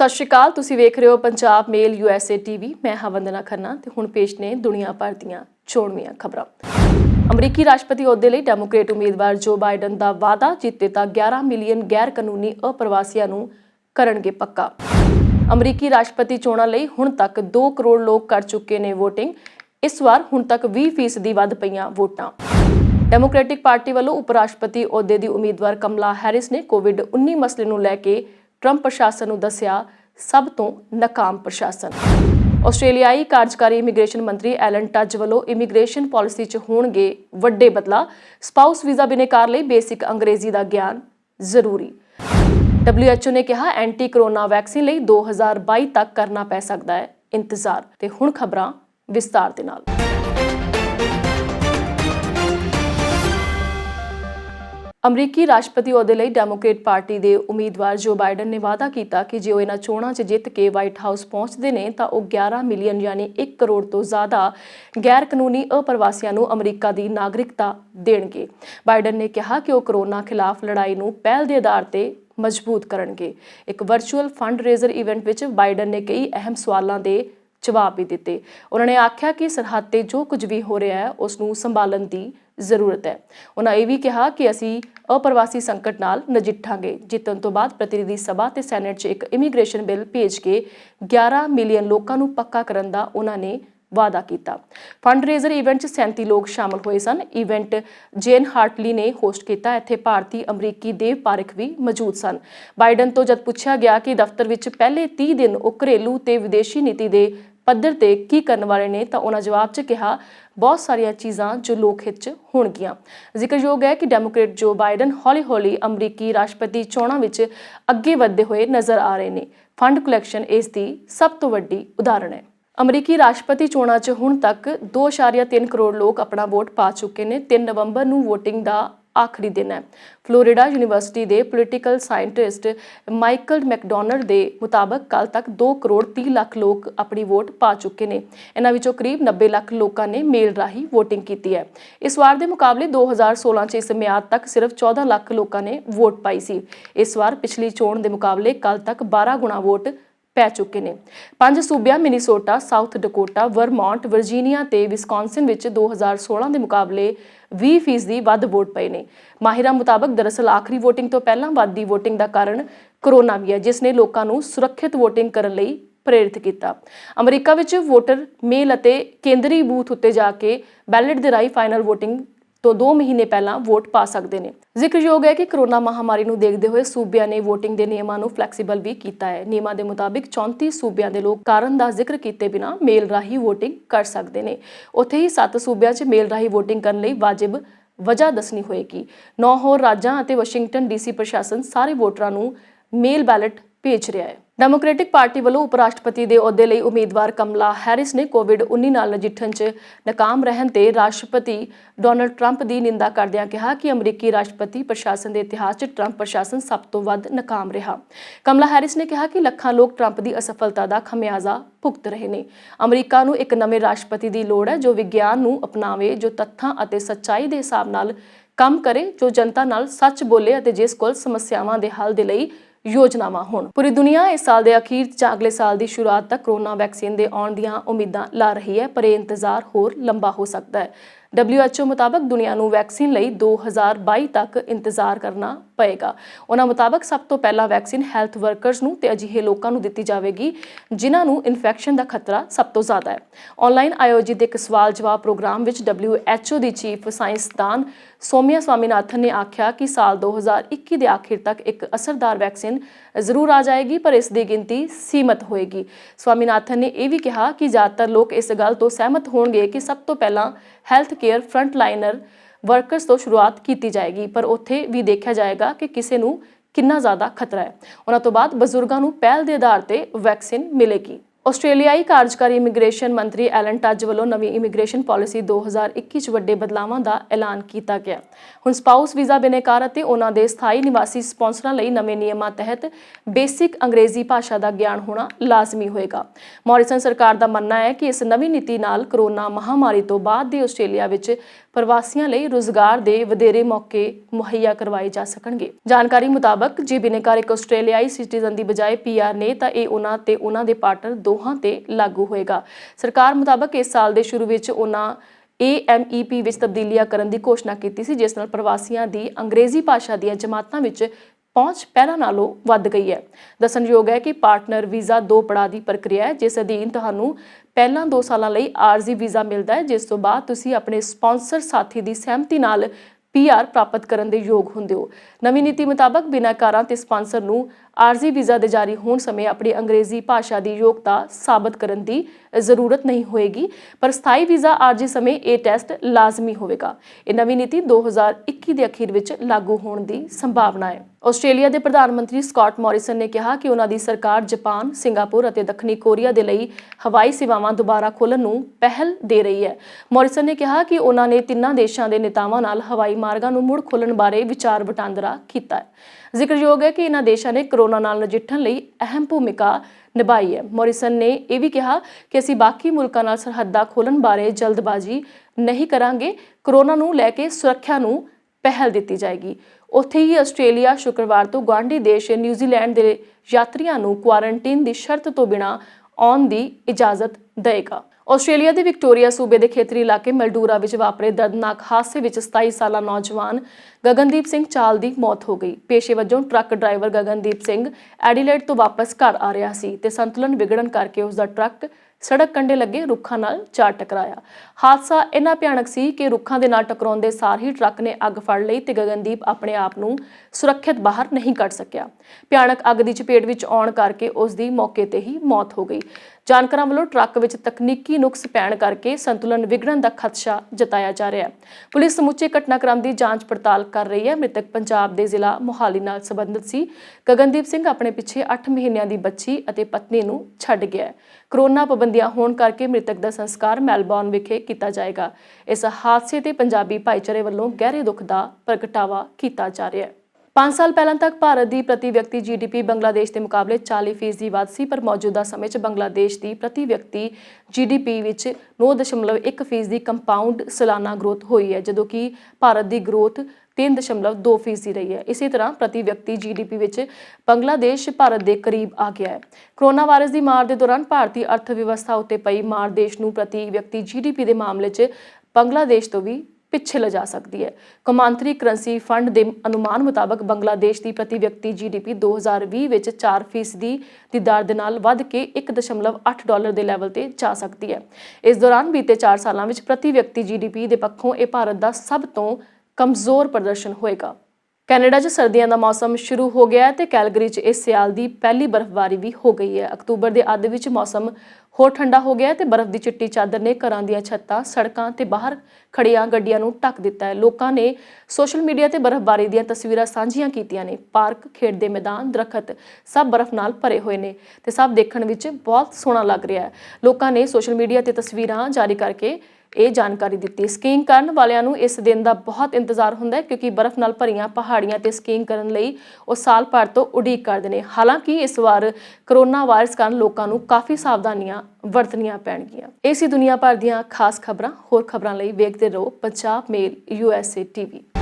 सत श्री अकाल, तुसीं वेख रहे हो पंजाब मेल USA TV। मैं हाँ वंदना खन्ना ते हुण पेश ने दुनिया भर दीआं चोणवीआं खबरां। अमरीकी राष्ट्रपति अहुदे लई डेमोक्रेट उम्मीदवार जो बाइडन दा वादा जिते तां 11 मिलियन गैर कानूनी अप्रवासियां नूं करनगे पक्का। अमरीकी राष्ट्रपति चोणां लई हुण तक 2 करोड़ लोग कर चुके ने वोटिंग। इस वार हुण तक 20% वध पईआं वोटां। डेमोक्रेटिक पार्टी वालों उप राष्ट्रपति अहुदे दी उम्मीदवार कमला हैरिस ने कोविड-19 मसले नूं लैके ट्रंप प्रशासन नूं दस्सिया सब तो नाकाम प्रशासन। आस्ट्रेलियाई कार्यकारी इमीग्रेशन मंत्री एलन टज वालों इमीग्रेशन पॉलिसी च होणगे वड्डे बदलाव। स्पाउस वीज़ा बिनेकार लई बेसिक अंग्रेजी दा ज्ञान जरूरी। WHO ने कहा एंटी कोरोना वैक्सीन लई 2022 तक करना पै सकदा है इंतजार। ते हुण खबरां विस्तार दे नाल। अमरीकी राष्ट्रपति अहुदे लई डेमोक्रेट पार्टी के उम्मीदवार जो बाइडन ने वादा किया कि जो इन्हां चोणां 'च जित के वाइट हाउस पहुंचते हैं तो वह 11 मिलियन यानी 1 करोड़ तो ज़्यादा गैर कानूनी अप्रवासियों को अमरीका की नागरिकता देणगे। बाइडन ने कहा कि वह कोरोना खिलाफ लड़ाई को पहल के आधार पर मजबूत करनगे। एक virtual fund raiser event which Biden ने कई अहम सवालों के जवाब भी दिते। उन्होंने आख्या कि सरहद ते जो कुछ भी हो रहा है उसनूं संभालण की जरूरत है। उन्होंने यह भी कहा कि असी अप्रवासी संकट नाल नजिठांगे। जितन तो बाद प्रतिनिधि सभा ते सैनेट 'च एक इमीग्रेशन बिल भेज के 11 मिलियन लोगों को पक्का करन दा उन्होंने वादा किया। फंड रेजर इवेंट 'च 37 लोग शामिल हुए सन। इवेंट जेन हार्टली ने होस्ट किया। इत्थे भारतीय अमरीकी देव पारिक भी मौजूद सन। बाइडन तो जब पूछा गया कि दफ्तर विच पहले 30 दिन वो घरेलू ते विदेशी नीति के पद्धर ते की करने वाले ने, तो उन्होंने जवाब च कहा बहुत सारिया चीज़ां जो लोक हित च होणगियां। जिक्रयोग है कि डेमोक्रेट जो बाइडन हौली हौली अमरीकी राष्ट्रपति चोणां विच अगे वधदे हुए नज़र आ रहे हैं। फंड कलैक्शन इसकी सब तो वड्डी उदाहरण है। अमरीकी राष्ट्रपति चोणां च हुण तक 2.3 करोड़ लोग अपना वोट पा चुके हैं। 3 नवंबर नूं वोटिंग का आखिरी दिन है। फ्लोरिडा यूनिवर्सिटी के पोलिटिकल साइंटिस्ट माइकल मैकडोनाल्ड के मुताबिक कल तक 2 करोड़ 30 लाख लोग अपनी वोट पा चुके हैं। इन्हां विचों करीब 90 लाख लोगों ने मेल राही वोटिंग की है। इस वार के मुकाबले 2016 च इस म्याद तक सिर्फ 14 लाख लोगों ने वोट पाई सी। इस वार पिछली चोण के मुकाबले कल तक 12 गुणा वोट पै चुके हैं। 5 सूबिया Minnesota, South Dakota, Vermont, Virginia ते विस्कॉन्सिन विच 2016 के मुकाबले 20% वध वोट पे ने। माहिरां मुताबिक दरअसल आखिरी वोटिंग तो पहला वधदी वोटिंग का कारण कोरोना भी है, जिसने लोगों को सुरक्षित वोटिंग करने लई प्रेरित किया। अमरीका विच वोटर मेल अते केंद्री बूथ उत्ते जाके बैलेट दे राही फाइनल वोटिंग तो 2 महीने पहला वोट पा सकते हैं। जिक्रयोग है कि कोरोना महामारी को देखते हुए सूबिया ने वोटिंग के नियमों को फ्लैक्सीबल भी किया है। नियमों के मुताबिक 34 सूबिया के लोग कारण का जिक्र किए बिना मेल राही वोटिंग कर सकते हैं। उत्थे ही 7 सूबिया च मेल राही वोटिंग करने वाजिब वजह दसनी होएगी। 9 होर राज्यां अते वाशिंगटन DC प्रशासन सारे वोटरां नूं मेल बैलेट भेज रहा है। डेमोक्रेटिक पार्टी वालों उप राष्ट्रपति के अहुदे लई उम्मीदवार कमला हैरिस ने कोविड-19 नाल नजिठण च नाकाम रहन ते राष्ट्रपति डोनाल्ड ट्रंप की निंदा करदिआं कहा कि अमरीकी राष्ट्रपति प्रशासन के इतिहास च ट्रंप प्रशासन सब तो वध नाकाम रहा। कमला हैरिस ने कहा कि लखां लोग ट्रंप की असफलता का खमियाजा भुगत रहे हैं। अमरीका नूं एक नवे राष्ट्रपति की लोड़ है जो विग्यान नूं अपनावे, जो तत्थां अते सच्चाई के हिसाब नाल काम करे, जो जनता नाल सच बोले अते जिस कोल समस्यावां दे हल दे लई योजनावां होण। पूरी दुनिया इस साल के अखीर च अगले साल की शुरुआत तक कोरोना वैक्सीन के आउण दीआं उम्मीदां ला रही है, पर यह इंतजार होर लंबा हो सकता है। WHO मुताबिक दुनिया को वैक्सीन लई 2022 तक इंतजार करना पएगा। उन्हां मुताबिक सब तो पहला वैक्सीन हैल्थ वर्कर्स नूं ते अजिहे लोकां नूं दित्ती जावेगी जिन्हां नूं इन्फैक्शन का खतरा सब तो ज़्यादा है। ऑनलाइन आयोजित एक सवाल जवाब प्रोग्राम विच WHO की चीफ साइंसदान सौम्या स्वामीनाथन ने आख्या कि साल 2021 के आखिर तक एक असरदार वैक्सीन जरूर आ जाएगी, पर इसकी गिनती सीमित होएगी। स्वामीनाथन ने यह भी कहा कि ज़्यादातर लोग इस गल तो सहमत होंगे कि सब तो पहला हैल्थ केयर फ्रंटलाइनर वर्कर्स तो शुरुआत की जाएगी, पर उत्थे भी देखा जाएगा कि किसी नूं कितना ज़्यादा खतरा है। उन्हां तो बाद बजुर्गों नूं पहल के आधार पर वैक्सीन मिलेगी। आस्ट्रेलियाई कार्यकारी इमीग्रेशन मंत्री एलन टज वालों नवी इमीग्रेशन पॉलिसी 2021 च वड्डे बदलावां का ऐलान किया गया। हुण स्पाउस वीज़ा बिनेकार अते उन्हां दे स्थाई निवासी स्पॉन्सरां लई नवे नियमां तहत बेसिक अंग्रेजी भाषा का ज्ञान होना लाजमी होएगा। मॉरिसन सरकार का मनना है कि इस नवी नीति नाल कोरोना महामारी तो बाद दी आस्ट्रेलिया विच ਪ੍ਰਵਾਸੀਆਂ ਲਈ ਰੁਜ਼ਗਾਰ ਦੇ ਵਧੇਰੇ ਮੌਕੇ ਮੁਹੱਈਆ ਕਰਵਾਏ ਜਾ ਸਕਣਗੇ। ਜਾਣਕਾਰੀ ਮੁਤਾਬਕ ਜੇ ਬਿਨੇਕਾਰ ਇੱਕ ਆਸਟ੍ਰੇਲੀਆਈ ਸਿਟੀਜ਼ਨ ਦੀ ਬਜਾਏ PR ਨੇ ਤਾਂ ਇਹ ਉਹਨਾਂ ਤੇ ਉਹਨਾਂ ਦੇ ਪਾਰਟਨਰ ਦੋਹਾਂ ਤੇ ਲਾਗੂ ਹੋਏਗਾ। ਸਰਕਾਰ ਮੁਤਾਬਕ ਇਸ ਸਾਲ ਦੇ ਸ਼ੁਰੂ ਵਿੱਚ ਉਹਨਾਂ AMEP ਵਿੱਚ ਤਬਦੀਲੀਆਂ ਕਰਨ ਦੀ ਘੋਸ਼ਣਾ ਕੀਤੀ ਸੀ, ਜਿਸ ਨਾਲ ਪ੍ਰਵਾਸੀਆਂ ਦੀ ਅੰਗਰੇਜ਼ੀ ਭਾਸ਼ਾ ਦੀਆਂ ਜਮਾਤਾਂ ਵਿੱਚ ਪਹੁੰਚ ਪਹਿਲਾਂ ਨਾਲੋਂ ਵੱਧ ਗਈ ਹੈ। ਦੱਸਣਯੋਗ ਹੈ ਕਿ ਪਾਰਟਨਰ ਵੀਜ਼ਾ 2 ਪੜਾਅ ਦੀ ਪ੍ਰਕਿਰਿਆ ਹੈ, ਜਿਸ ਅਧੀਨ ਤੁਹਾਨੂੰ ਪਹਿਲਾਂ 2 ਸਾਲਾਂ ਲਈ ਆਰਜ਼ੀ ਵੀਜ਼ਾ ਮਿਲਦਾ ਹੈ, ਜਿਸ ਤੋਂ ਬਾਅਦ ਤੁਸੀਂ ਆਪਣੇ ਸਪਾਂਸਰ ਸਾਥੀ ਦੀ ਸਹਿਮਤੀ ਨਾਲ PR ਪ੍ਰਾਪਤ ਕਰਨ ਦੇ ਯੋਗ ਹੁੰਦੇ ਹੋ। ਨਵੀਂ ਨੀਤੀ ਮੁਤਾਬਕ ਬਿਨੈਕਾਰਾਂ ਤੇ ਸਪਾਂਸਰ ਨੂੰ ਆਰਜ਼ੀ ਵੀਜ਼ਾ ਦੇ ਜਾਰੀ ਹੋਣ ਸਮੇਂ ਆਪਣੀ ਅੰਗਰੇਜ਼ੀ ਭਾਸ਼ਾ ਦੀ ਯੋਗਤਾ ਸਾਬਤ ਕਰਨ ਦੀ ਜ਼ਰੂਰਤ ਨਹੀਂ ਹੋਏਗੀ, ਪਰ ਸਥਾਈ ਵੀਜ਼ਾ ਆਰਜ਼ੀ ਸਮੇਂ ਇਹ ਟੈਸਟ ਲਾਜ਼ਮੀ ਹੋਵੇਗਾ। ਇਹ ਨਵੀਂ ਨੀਤੀ 2021 ਦੇ ਅਖੀਰ ਵਿੱਚ ਲਾਗੂ ਹੋਣ ਦੀ ਸੰਭਾਵਨਾ ਹੈ। ਆਸਟ੍ਰੇਲੀਆ ਦੇ ਪ੍ਰਧਾਨ ਮੰਤਰੀ ਸਕਾਟ ਮੋਰਿਸਨ ਨੇ ਕਿਹਾ ਕਿ ਉਹਨਾਂ ਦੀ ਸਰਕਾਰ ਜਾਪਾਨ, ਸਿੰਗਾਪੁਰ ਅਤੇ ਦੱਖਣੀ ਕੋਰੀਆ ਦੇ ਲਈ ਹਵਾਈ ਸੇਵਾਵਾਂ ਦੁਬਾਰਾ ਖੋਲ੍ਹਣ ਨੂੰ ਪਹਿਲ ਦੇ ਰਹੀ ਹੈ। ਮੋਰਿਸਨ ਨੇ ਕਿਹਾ ਕਿ ਉਹਨਾਂ ਨੇ ਤਿੰਨਾਂ ਦੇਸ਼ਾਂ ਦੇ ਨੇਤਾਵਾਂ ਨਾਲ ਹਵਾਈ ਮਾਰਗਾਂ ਨੂੰ ਮੁੜ ਖੋਲ੍ਹਣ ਬਾਰੇ ਵਿਚਾਰ ਵਟਾਂਦਰਾ ਕੀਤਾ ਹੈ। ਜ਼ਿਕਰਯੋਗ ਹੈ ਕਿ ਇਹਨਾਂ ਦੇਸ਼ਾਂ ਨੇ ਕੋਰੋਨਾ ਨਾਲ ਨਜਿੱਠਣ ਲਈ ਅਹਿਮ ਭੂਮਿਕਾ ਨਿਭਾਈ ਹੈ। ਮੋਰਿਸਨ ਨੇ ਇਹ ਵੀ ਕਿਹਾ ਕਿ ਅਸੀਂ ਬਾਕੀ ਮੁਲਕਾਂ ਨਾਲ ਸਰਹੱਦਾਂ ਖੋਲ੍ਹਣ ਬਾਰੇ ਜਲਦਬਾਜ਼ੀ ਨਹੀਂ ਕਰਾਂਗੇ। ਕੋਰੋਨਾ ਨੂੰ ਲੈ ਕੇ ਸੁਰੱਖਿਆ ਨੂੰ ਪਹਿਲ ਦਿੱਤੀ ਜਾਏਗੀ। ਉੱਥੇ ਹੀ ਆਸਟ੍ਰੇਲੀਆ ਸ਼ੁੱਕਰਵਾਰ ਤੋਂ ਗੁਆਂਢੀ ਦੇਸ਼ ਨਿਊਜ਼ੀਲੈਂਡ ਦੇ ਯਾਤਰੀਆਂ ਨੂੰ ਕੁਆਰੰਟੀਨ ਦੀ ਸ਼ਰਤ ਤੋਂ ਬਿਨਾਂ ਆਉਣ ਦੀ ਇਜਾਜ਼ਤ ਦੇਵੇਗਾ। ਆਸਟ੍ਰੇਲੀਆ ਦੇ ਵਿਕਟੋਰੀਆ ਸੂਬੇ ਦੇ ਖੇਤਰੀ ਇਲਾਕੇ ਮੈਲਡੂਰਾ ਵਿੱਚ ਵਾਪਰੇ ਦਰਦਨਾਕ ਹਾਦਸੇ ਵਿੱਚ 27 ਸਾਲਾ ਨੌਜਵਾਨ ਗਗਨਦੀਪ ਸਿੰਘ ਚਾਲ ਦੀ ਮੌਤ ਹੋ ਗਈ। ਪੇਸ਼ੇ ਵਜੋਂ truck driver Gagandeep Singh Adelaide ਤੋਂ ਵਾਪਸ ਘਰ ਆ ਰਿਹਾ ਸੀ ਤੇ ਸੰਤੁਲਨ ਵਿਗੜਨ ਕਰਕੇ ਉਸ ਦਾ ਟਰੱਕ ਸੜਕ ਕੰਢੇ ਲੱਗੇ ਰੁੱਖਾਂ ਨਾਲ ਜਾ ਟਕਰਾਇਆ। ਹਾਦਸਾ ਇੰਨਾ ਭਿਆਨਕ ਸੀ ਕਿ ਰੁੱਖਾਂ ਦੇ ਨਾਲ ਟਕਰਾਉਣ ਦੇ ਸਾਰ ਹੀ ਟਰੱਕ ਨੇ ਅੱਗ ਫੜ ਲਈ ਤੇ ਗਗਨਦੀਪ ਆਪਣੇ ਆਪ ਨੂੰ ਸੁਰੱਖਿਅਤ ਬਾਹਰ ਨਹੀਂ ਕੱਢ ਸਕਿਆ। ਭਿਆਨਕ ਅੱਗ ਦੀ ਚਪੇਟ ਵਿੱਚ ਆਉਣ ਕਰਕੇ ਉਸ ਦੀ ਮੌਕੇ ਤੇ ਹੀ ਮੌਤ ਹੋ ਗਈ। ਜਾਣਕਾਰਾਂ ਵੱਲੋਂ ਟਰੱਕ ਵਿੱਚ ਤਕਨੀਕੀ ਨੁਕਸ ਪੈਣ ਕਰਕੇ ਸੰਤੁਲਨ ਵਿਗੜਨ ਦਾ ਖਦਸ਼ਾ ਜਤਾਇਆ ਜਾ ਰਿਹਾ ਹੈ। ਪੁਲਿਸ ਸਮੁੱਚੇ ਘਟਨਾਕ੍ਰਮ ਦੀ ਜਾਂਚ ਪੜਤਾਲ ਕਰ ਰਹੀ ਹੈ। ਮ੍ਰਿਤਕ ਪੰਜਾਬ ਦੇ ਜ਼ਿਲ੍ਹਾ ਮੋਹਾਲੀ ਨਾਲ ਸੰਬੰਧਿਤ ਸੀ। ਗਗਨਦੀਪ ਸਿੰਘ ਆਪਣੇ ਪਿੱਛੇ 8 ਮਹੀਨਿਆਂ ਦੀ ਬੱਚੀ ਅਤੇ ਪਤਨੀ ਨੂੰ ਛੱਡ ਗਿਆ ਹੈ। ਕੋਰੋਨਾ ਪਾਬੰਦੀਆਂ ਹੋਣ ਕਰਕੇ ਮ੍ਰਿਤਕ ਦਾ ਸੰਸਕਾਰ ਮੈਲਬੌਰਨ ਵਿਖੇ ਕੀਤਾ ਜਾਏਗਾ। ਇਸ ਹਾਦਸੇ ਤੇ ਪੰਜਾਬੀ ਭਾਈਚਾਰੇ ਵੱਲੋਂ ਗਹਿਰੇ ਦੁੱਖ ਦਾ ਪ੍ਰਗਟਾਵਾ ਕੀਤਾ ਜਾ ਰਿਹਾ ਹੈ। 5 ਸਾਲ ਪਹਿਲਾਂ ਤੱਕ ਭਾਰਤ ਦੀ ਪ੍ਰਤੀ ਵਿਅਕਤੀ GDP ਬੰਗਲਾਦੇਸ਼ ਦੇ ਮੁਕਾਬਲੇ 40% ਵੱਧ ਸੀ, ਪਰ ਮੌਜੂਦਾ ਸਮੇਂ 'ਚ ਬੰਗਲਾਦੇਸ਼ ਦੀ ਪ੍ਰਤੀ ਵਿਅਕਤੀ GDP ਵਿੱਚ 9.1% ਦੀ ਕੰਪਾਊਂਡ ਸਾਲਾਨਾ ਗਰੋਥ ਹੋਈ ਹੈ, ਜਦੋਂ ਕਿ ਭਾਰਤ ਦੀ ਗਰੋਥ 3.2% ਰਹੀ ਹੈ। ਇਸੇ ਤਰ੍ਹਾਂ ਪ੍ਰਤੀ ਵਿਅਕਤੀ GDP ਵਿੱਚ ਬੰਗਲਾਦੇਸ਼ ਭਾਰਤ ਦੇ ਕਰੀਬ ਆ ਗਿਆ ਹੈ। ਕੋਰੋਨਾ ਵਾਇਰਸ ਦੀ ਮਾਰ ਦੇ ਦੌਰਾਨ ਭਾਰਤੀ ਅਰਥ ਵਿਵਸਥਾ ਉੱਤੇ ਪਈ ਮਾਰ ਦੇਸ਼ ਨੂੰ ਪ੍ਰਤੀ ਵਿਅਕਤੀ GDP ਦੇ ਮਾਮਲੇ 'ਚ ਬੰਗਲਾਦੇਸ਼ ਤੋਂ ਵੀ ਪਿੱਛੇ ਲਿਜਾ ਸਕਦੀ ਹੈ। ਕੌਮਾਂਤਰੀ ਕਰੰਸੀ ਫੰਡ ਦੇ ਅਨੁਮਾਨ ਮੁਤਾਬਕ ਬੰਗਲਾਦੇਸ਼ ਦੀ ਪ੍ਰਤੀ ਵਿਅਕਤੀ GDP 2020 ਵਿੱਚ 4% ਦੀ ਦਰ ਦੇ ਨਾਲ ਵੱਧ ਕੇ $1.8 ਦੇ ਲੈਵਲ ਤੇ ਜਾ ਸਕਦੀ ਹੈ। ਇਸ ਦੌਰਾਨ ਬੀਤੇ 4 ਸਾਲਾਂ ਵਿੱਚ ਪ੍ਰਤੀ ਵਿਅਕਤੀ GDP ਦੇ ਪੱਖੋਂ ਇਹ ਭਾਰਤ ਦਾ ਸਭ ਤੋਂ ਕਮਜ਼ੋਰ ਪ੍ਰਦਰਸ਼ਨ ਹੋਏਗਾ। ਕੈਨੇਡਾ 'ਚ ਸਰਦੀਆਂ ਦਾ ਮੌਸਮ ਸ਼ੁਰੂ ਹੋ ਗਿਆ ਹੈ ਤੇ ਕੈਲਗਰੀ 'ਚ ਇਸ ਸਾਲ ਦੀ ਪਹਿਲੀ ਬਰਫ਼ਬਾਰੀ ਵੀ ਹੋ ਗਈ ਹੈ। ਅਕਤੂਬਰ ਦੇ ਅੱਧ ਵਿੱਚ ਮੌਸਮ ਹੋਰ ਠੰਡਾ ਹੋ ਗਿਆ ਤੇ ਬਰਫ਼ ਦੀ ਚਿੱਟੀ ਚਾਦਰ ਨੇ ਘਰਾਂ ਦੀਆਂ ਛੱਤਾਂ, ਸੜਕਾਂ ਤੇ ਬਾਹਰ ਖੜੀਆਂ ਗੱਡੀਆਂ ਨੂੰ ਢੱਕ ਦਿੱਤਾ ਹੈ। ਲੋਕਾਂ ਨੇ ਸੋਸ਼ਲ ਮੀਡੀਆ ਤੇ ਬਰਫ਼ਬਾਰੀ ਦੀਆਂ ਤਸਵੀਰਾਂ ਸਾਂਝੀਆਂ ਕੀਤੀਆਂ ਨੇ। ਪਾਰਕ, ਖੇਡ ਦੇ ਮੈਦਾਨ, ਦਰਖਤ ਸਭ ਬਰਫ਼ ਨਾਲ ਭਰੇ ਹੋਏ ਨੇ ਤੇ ਸਭ ਦੇਖਣ ਵਿੱਚ ਬਹੁਤ ਸੋਹਣਾ ਲੱਗ ਰਿਹਾ ਹੈ। ਲੋਕਾਂ ਨੇ ਸੋਸ਼ਲ ਮੀਡੀਆ ਤੇ ਤਸਵੀਰਾਂ ਜਾਰੀ ਕਰਕੇ ਇਹ ਜਾਣਕਾਰੀ ਦਿੱਤੀ। ਸਕੀਇੰਗ ਕਰਨ ਵਾਲਿਆਂ ਨੂੰ ਇਸ ਦਿਨ ਦਾ ਬਹੁਤ ਇੰਤਜ਼ਾਰ ਹੁੰਦਾ ਹੈ, ਕਿਉਂਕਿ ਬਰਫ਼ ਨਾਲ ਭਰੀਆਂ ਪਹਾੜੀਆਂ ਤੇ ਸਕੀਇੰਗ ਕਰਨ ਲਈ ਉਹ ਸਾਲ ਭਰ ਤੋਂ ਉਡੀਕ ਕਰਦੇ ਨੇ। ਹਾਲਾਂਕਿ ਇਸ ਵਾਰ ਕੋਰੋਨਾ ਵਾਇਰਸ ਕਾਰਨ ਲੋਕਾਂ ਨੂੰ ਕਾਫੀ ਸਾਵਧਾਨੀਆਂ ਵਰਤਣੀਆਂ ਪੈਣਗੀਆਂ। ਇਹ ਸੀ ਦੁਨੀਆ ਭਰ ਦੀਆਂ ਖਾਸ ਖਬਰਾਂ। ਹੋਰ ਖਬਰਾਂ ਲਈ ਵੇਖਦੇ ਰਹੋ ਪੰਜਾਬ ਮੇਲ USA TV।